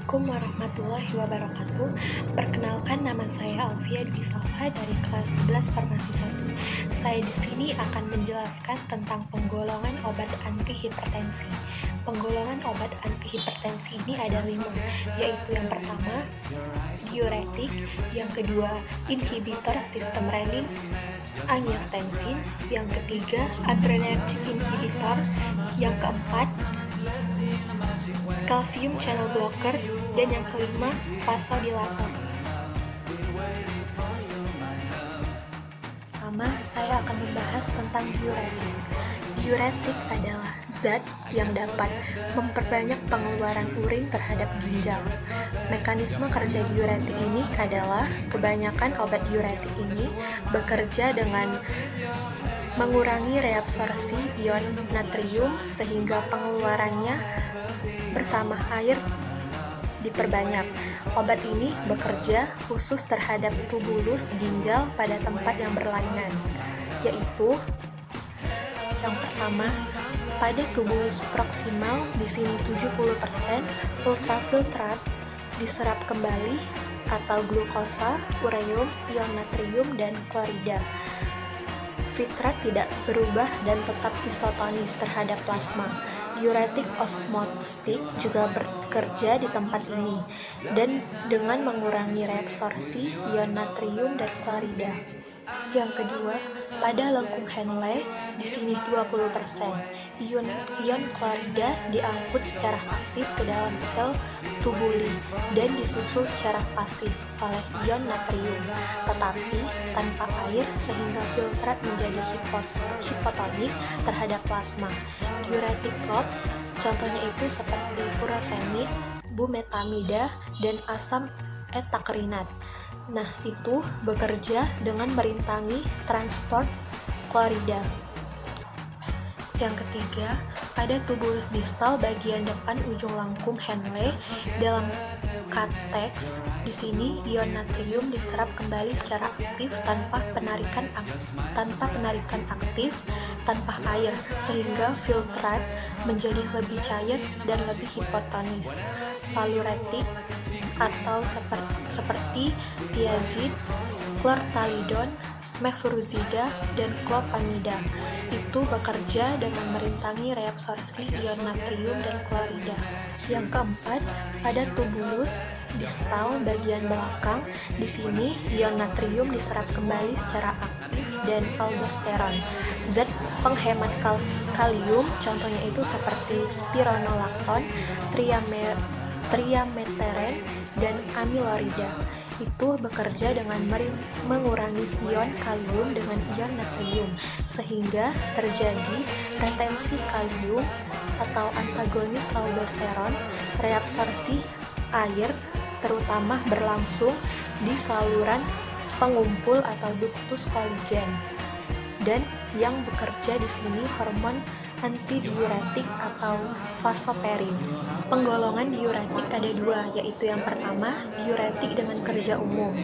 Assalamualaikum warahmatullahi wabarakatuh. Perkenalkan, nama saya Alfia Dwi Salva dari kelas 11 Farmasi 1. Saya di sini akan menjelaskan tentang penggolongan obat antihipertensi. Penggolongan obat antihipertensi ini ada 5, yaitu yang pertama, diuretik, yang kedua, inhibitor sistem renin, angiostensin, yang ketiga, adrenergic inhibitor, yang keempat, kalsium channel blocker, dan yang kelima, vasodilator. Pertama, saya akan membahas tentang diuretik. Diuretik adalah zat yang dapat memperbanyak pengeluaran urin terhadap ginjal. Mekanisme kerja diuretik ini adalah kebanyakan obat diuretik ini bekerja dengan mengurangi reabsorpsi ion natrium sehingga pengeluarannya bersama air diperbanyak. Obat ini bekerja khusus terhadap tubulus ginjal pada tempat yang berlainan, yaitu yang pertama, pada tubulus proksimal, di sini 70% ultrafiltrat diserap kembali atau glukosa, ureum, ion natrium, dan klorida. Filtrat tidak berubah dan tetap isotonis terhadap plasma. Diuretik osmotik juga bekerja di tempat ini dan dengan mengurangi reabsorpsi ion natrium dan klorida. Yang kedua, pada lengkung Henle, di sini 20%, ion klorida diangkut secara aktif ke dalam sel tubuli dan disusul secara pasif oleh ion natrium, tetapi tanpa air sehingga filtrat menjadi hipotonik terhadap plasma. Diuretik klop, contohnya itu seperti furosemid, bumetamida, dan asam etakrinat. Nah, itu bekerja dengan merintangi transport klorida. Yang ketiga, pada tubulus distal bagian depan ujung lengkung Henle dalam kateks, di sini ion natrium diserap kembali secara aktif tanpa penarikan aktif tanpa air sehingga filtrat menjadi lebih cair dan lebih hipotonis. Saluretik atau seperti tiazid, clortalidon, mefuruzida, dan clopamida itu bekerja dengan merintangi reabsorpsi ion natrium dan klorida. Yang keempat, pada tubulus distal bagian belakang, di sini ion natrium diserap kembali secara aktif dan aldosteron. Zat penghemat kalium, contohnya itu seperti spironolakton, triameteren, dan amilorida itu bekerja dengan mengurangi ion kalium dengan ion natrium sehingga terjadi retensi kalium atau antagonis aldosteron. Reabsorpsi air terutama berlangsung di saluran pengumpul atau ductus collagen, dan yang bekerja di sini hormon antidiuretik atau vasoperin. Penggolongan diuretik ada 2, yaitu yang pertama, diuretik dengan kerja umum.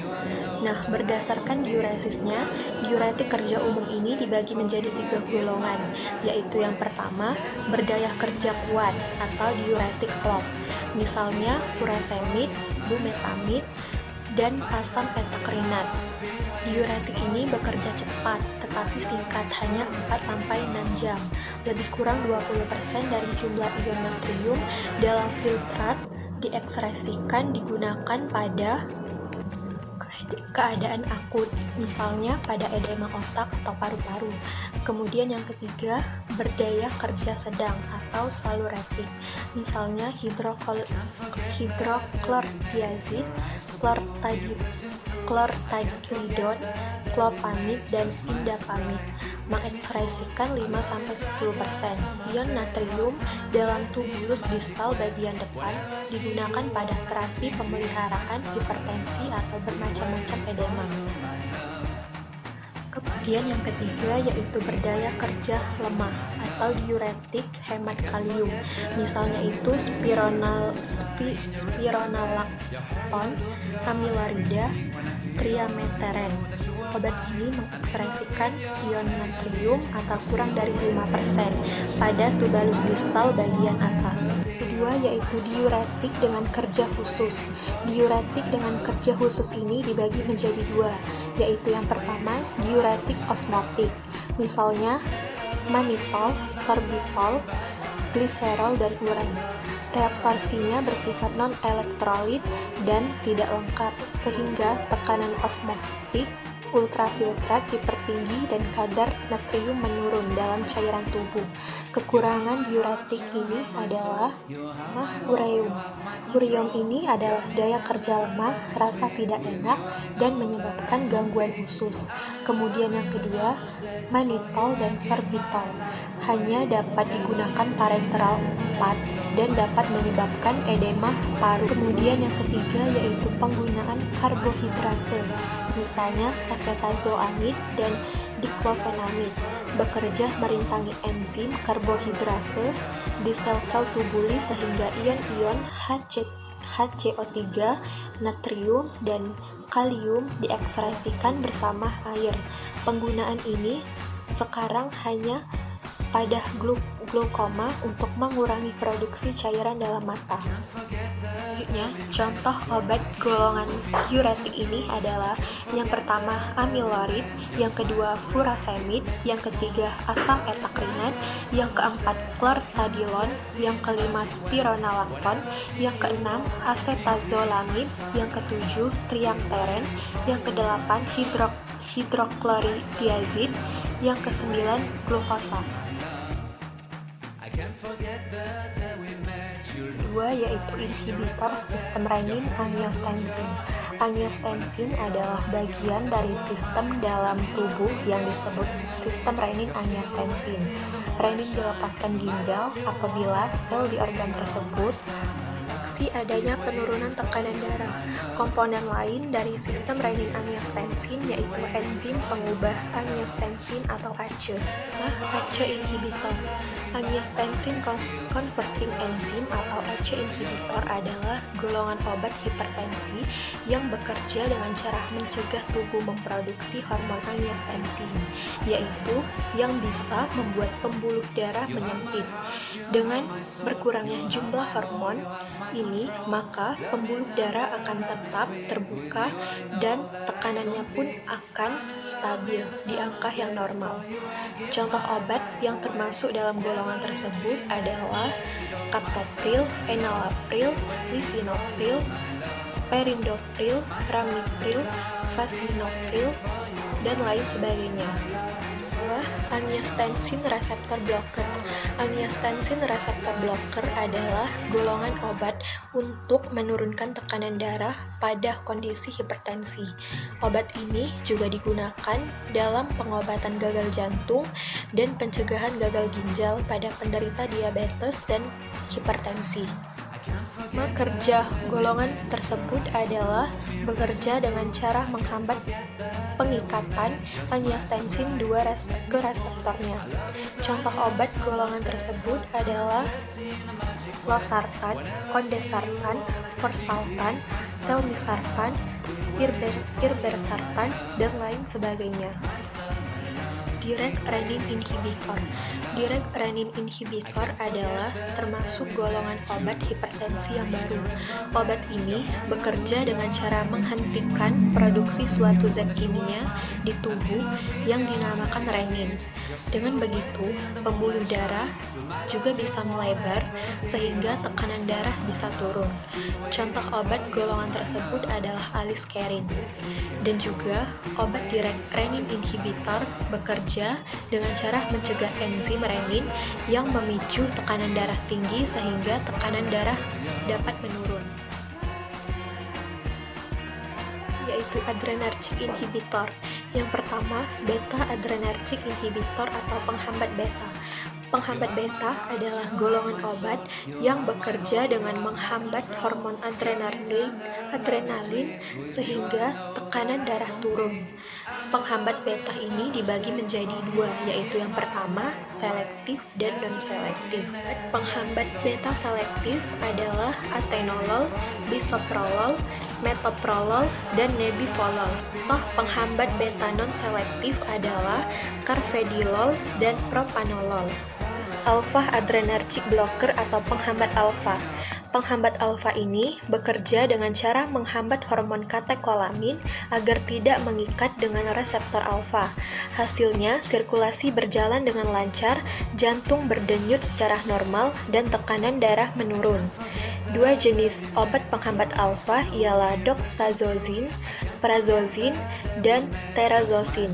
Nah, berdasarkan diuresisnya, diuretik kerja umum ini dibagi menjadi 3 golongan, yaitu yang pertama, berdaya kerja kuat atau diuretik klop. Misalnya furosemid, bumetamid, dan asam etakrinat. Diuretik ini bekerja cepat, tetapi singkat, hanya 4-6 jam. Lebih kurang 20% dari jumlah ion natrium dalam filtrat diekspresikan digunakan pada keadaan akut, misalnya pada edema otak atau paru-paru. Kemudian yang ketiga, berdaya kerja sedang atau saluretik, misalnya hidroklortiazid, clortalidon, clopamid, dan indapamid, mengekspresikan 5-10% ion natrium dalam tubulus distal bagian depan, digunakan pada terapi pemeliharaan hipertensi atau bermacam-macam edema. Kemudian yang ketiga yaitu berdaya kerja lemah atau diuretik hemat kalium. Misalnya itu spironolakton, amilorida, triameteren. Obat ini mengekspresikan ion natrium atau kurang dari 5% pada tubalus distal bagian atas. Kedua yaitu diuretik dengan kerja khusus. Diuretik dengan kerja khusus ini dibagi menjadi dua, yaitu yang pertama diuretik osmotik, misalnya manitol, sorbitol, gliserol, dan uren. Reabsorpsinya bersifat non-elektrolit dan tidak lengkap, sehingga tekanan osmotik ultrafiltrat dipertinggi dan kadar natrium menurun dalam cairan tubuh. Kekurangan diuretik ini adalah ureum. Ureum ini adalah daya kerja lemah, rasa tidak enak, dan menyebabkan gangguan usus. Kemudian yang kedua, manitol dan sorbitol hanya dapat digunakan parenteral 4 dan dapat menyebabkan edema paru. Kemudian yang ketiga yaitu penggunaan karbohidrase, misalnya acetazolamid dan diklofenamid, bekerja merintangi enzim karbohidrase di sel-sel tubuli sehingga ion-ion HCO3, natrium, dan kalium diekspresikan bersama air. Penggunaan ini sekarang hanya pada glaukoma untuk mengurangi produksi cairan dalam mata. Selanjutnya, contoh obat golongan diuretik ini adalah yang pertama amilorid, yang kedua furosemid, yang ketiga asam etakrinat, yang keempat clortadilon, yang kelima spironolakton, yang keenam acetazolamid, yang ketujuh triamteren, yang kedelapan hidroklorithiazid, yang kesembilan glukosa. Kedua yaitu inhibitor sistem renin-angiotensin. Angiotensin adalah bagian dari sistem dalam tubuh yang disebut sistem renin-angiotensin. Renin dilepaskan ginjal apabila sel di organ tersebut adanya penurunan tekanan darah. Komponen lain dari sistem renin-angiotensin yaitu enzim pengubah angiotensin atau ACE. ACE inhibitor. Angiotensin converting enzyme atau ACE inhibitor adalah golongan obat hipertensi yang bekerja dengan cara mencegah tubuh memproduksi hormon angiotensin, yaitu yang bisa membuat pembuluh darah menyempit. Dengan berkurangnya jumlah hormon ini, maka pembuluh darah akan tetap terbuka dan tekanannya pun akan stabil di angka yang normal. Contoh obat yang termasuk dalam golongan tersebut adalah captopril, enalapril, lisinopril, perindopril, ramipril, fasinopril, dan lain sebagainya. Angiotensin reseptor blocker. Angiotensin reseptor blocker adalah golongan obat untuk menurunkan tekanan darah pada kondisi hipertensi. Obat ini juga digunakan dalam pengobatan gagal jantung dan pencegahan gagal ginjal pada penderita diabetes dan hipertensi. Kerja golongan tersebut adalah bekerja dengan cara menghambat pengikatan angiotensin 2 ke reseptornya. Contoh obat golongan tersebut adalah losartan, ondesartan, valsartan, telmisartan, irbesartan, dan lain sebagainya. Direct renin inhibitor. Direct renin inhibitor adalah termasuk golongan obat hipertensi yang baru. Obat ini bekerja dengan cara menghentikan produksi suatu zat kimia di tubuh yang dinamakan renin. Dengan begitu, pembuluh darah juga bisa melebar sehingga tekanan darah bisa turun. Contoh obat golongan tersebut adalah aliskerin. Dan juga obat direct renin inhibitor bekerja dengan cara mencegah enzim renin yang memicu tekanan darah tinggi sehingga tekanan darah dapat menurun, yaitu adrenergic inhibitor. Yang pertama, beta adrenergic inhibitor atau penghambat beta. Penghambat beta adalah golongan obat yang bekerja dengan menghambat hormon adrenalin adrenalin sehingga tekanan darah turun. Penghambat beta ini dibagi menjadi dua, yaitu yang pertama selektif dan non-selektif. Penghambat beta selektif adalah atenolol, bisoprolol, metoprolol, dan nebivolol. Contoh penghambat beta non-selektif adalah carvedilol dan propanolol. Alpha adrenergic blocker atau penghambat alfa. Penghambat alfa ini bekerja dengan cara menghambat hormon katekolamin agar tidak mengikat dengan reseptor alfa. Hasilnya, sirkulasi berjalan dengan lancar, jantung berdenyut secara normal, dan tekanan darah menurun. Dua jenis obat penghambat alfa ialah doxazozin, prazozin, dan terazosin.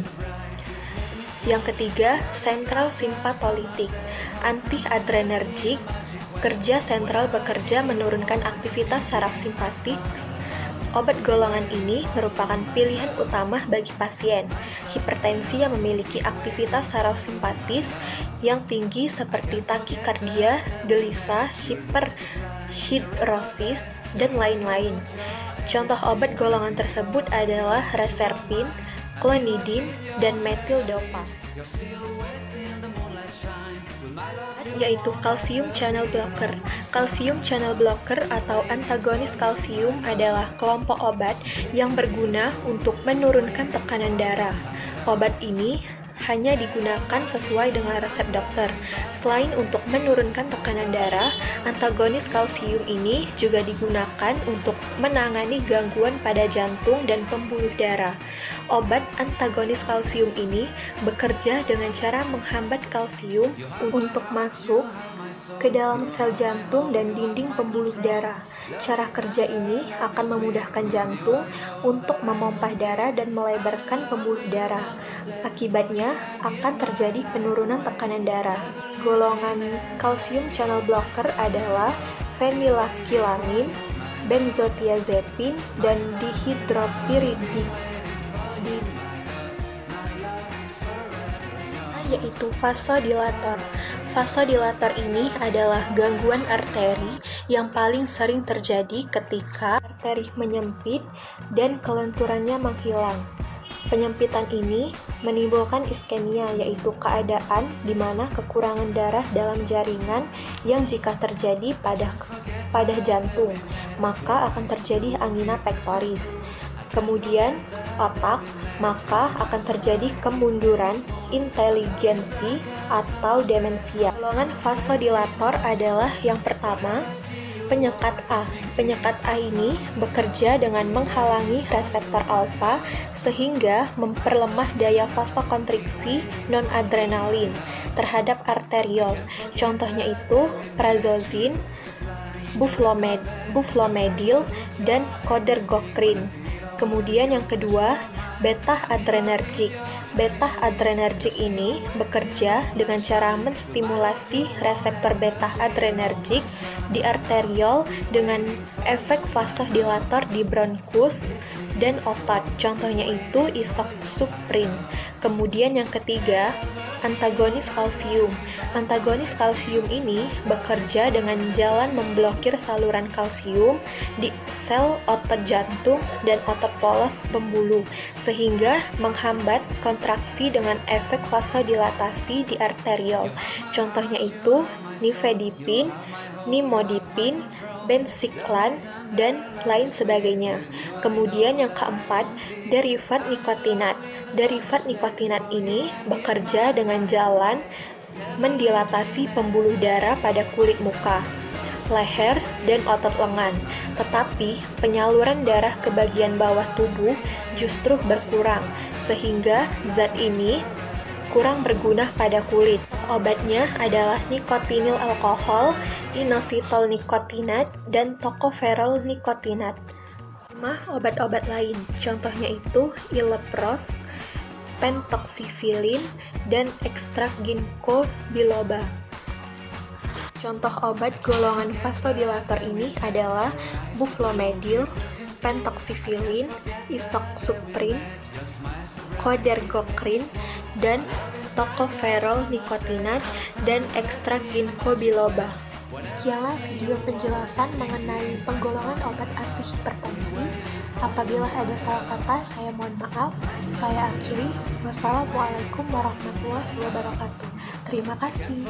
Yang ketiga, sentral simpatolitik, anti-adrenergik. Kerja sentral bekerja menurunkan aktivitas saraf simpatik. Obat golongan ini merupakan pilihan utama bagi pasien hipertensi yang memiliki aktivitas saraf simpatis yang tinggi seperti takikardia, gelisah, hiperhidrosis, dan lain-lain. Contoh obat golongan tersebut adalah reserpin, klonidin, dan metildopa, yaitu kalsium channel blocker. Kalsium channel blocker atau antagonis kalsium adalah kelompok obat yang berguna untuk menurunkan tekanan darah. Obat ini hanya digunakan sesuai dengan resep dokter. Selain untuk menurunkan tekanan darah, antagonis kalsium ini juga digunakan untuk menangani gangguan pada jantung dan pembuluh darah. Obat antagonis kalsium ini bekerja dengan cara menghambat kalsium untuk masuk ke dalam sel jantung dan dinding pembuluh darah. Cara kerja ini akan memudahkan jantung untuk memompah darah dan melebarkan pembuluh darah. Akibatnya akan terjadi penurunan tekanan darah. Golongan kalsium channel blocker adalah fenilakilamin, benzodiazepin, dan dihidropyridin, yaitu vasodilator. Vasodilator ini adalah gangguan arteri yang paling sering terjadi ketika arteri menyempit dan kelenturannya menghilang. Penyempitan ini menimbulkan iskemia, yaitu keadaan di mana kekurangan darah dalam jaringan yang jika terjadi pada jantung, maka akan terjadi angina pectoris. Kemudian otak, maka akan terjadi kemunduran inteligensi atau demensia. Golongan vasodilator adalah yang pertama, penyekat A. Penyekat A ini bekerja dengan menghalangi reseptor alfa sehingga memperlemah daya vasokonstriksi non-adrenalin terhadap arteriol. Contohnya itu prazozin, buflomedil, dan codergocrin. Kemudian yang kedua, beta adrenergik. Beta adrenergik ini bekerja dengan cara menstimulasi reseptor beta adrenergik di arteriol dengan efek vasodilator di bronkus dan otot. Contohnya itu isoxsuprin. Kemudian yang ketiga, antagonis kalsium. Antagonis kalsium ini bekerja dengan jalan memblokir saluran kalsium di sel otot jantung dan otot polos pembuluh, sehingga menghambat kontraksi dengan efek vasodilatasi di arteriol. Contohnya itu nifedipin, nimodipin, bensiklan, dan lain sebagainya. Kemudian yang keempat, derivat nikotinat. Derivat nikotinat ini bekerja dengan jalan mendilatasi pembuluh darah pada kulit muka, leher, dan otot lengan. Tetapi penyaluran darah ke bagian bawah tubuh justru berkurang, sehingga zat ini kurang berguna pada kulit. Obatnya adalah nikotinil alkohol, inositol nikotinat, dan tocopherol nikotinat. Obat-obat lain, contohnya itu ilepros, pentoxifilin, dan ekstrak ginkgo biloba. Contoh obat golongan vasodilator ini adalah buflomedil, pentoxifilin, isoxsuprin, codergocrin, dan tocopherol nikotinat, dan ekstrak ginkgo biloba. Demikianlah video penjelasan mengenai penggolongan obat antihipertensi. diksi. Apabila ada salah kata, saya mohon maaf. Saya akhiri. Wassalamualaikum warahmatullahi wabarakatuh. Terima kasih.